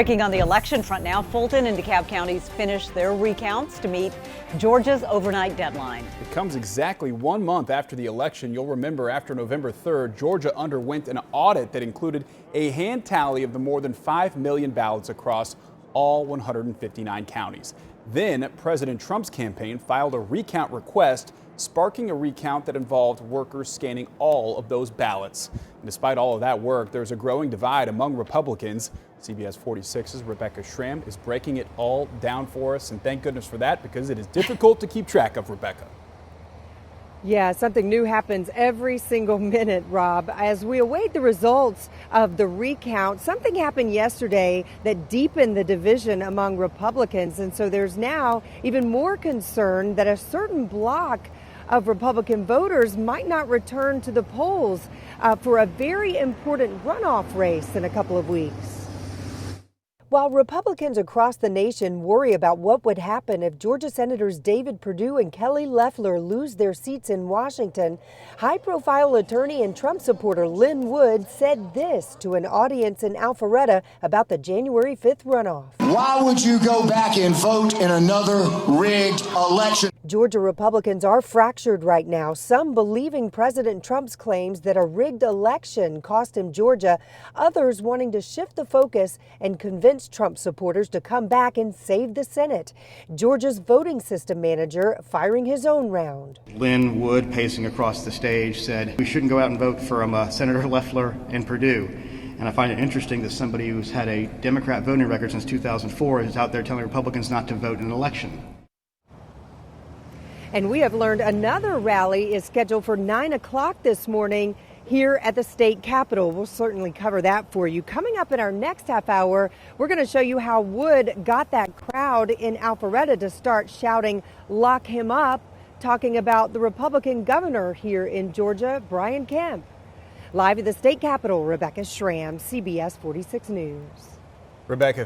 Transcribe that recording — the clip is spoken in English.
Breaking on the election front now, Fulton and DeKalb counties finished their recounts to meet Georgia's overnight deadline. It comes exactly 1 month after the election. You'll remember after November 3rd, Georgia underwent an audit that included a hand tally of the more than 5 million ballots across all 159 counties. Then President Trump's campaign filed a recount request, sparking a recount that involved workers scanning all of those ballots. And despite all of that work, there's a growing divide among Republicans. CBS 46's Rebecca Schramm is breaking it all down for us, and thank goodness for that, because it is difficult to keep track of, Rebecca. Yeah, something new happens every single minute, Rob. As we await the results of the recount, something happened yesterday that deepened the division among Republicans. And so there's now even more concern that a certain block of Republican voters might not return to the polls for a very important runoff race in a couple of weeks. While Republicans across the nation worry about what would happen if Georgia Senators David Perdue and Kelly Loeffler lose their seats in Washington, high-profile attorney and Trump supporter Lynn Wood said this to an audience in Alpharetta about the January 5th runoff. Why would you go back and vote in another rigged election? Georgia Republicans are fractured right now, some believing President Trump's claims that a rigged election cost him Georgia, others wanting to shift the focus and convince Trump supporters to come back and save the Senate. Georgia's voting system manager firing his own round. Lynn Wood, pacing across the stage, said we shouldn't go out and vote for Senator Loeffler and Perdue. And I find it interesting that somebody who's had a Democrat voting record since 2004 is out there telling Republicans not to vote in an election. And we have learned another rally is scheduled for 9 o'clock this morning here at the state capitol. We'll certainly cover that for you. Coming up in our next half hour, we're going to show you how Wood got that crowd in Alpharetta to start shouting, "Lock him up," talking about the Republican governor here in Georgia, Brian Kemp. Live at the state capitol, Rebecca Schramm, CBS 46 News. Rebecca.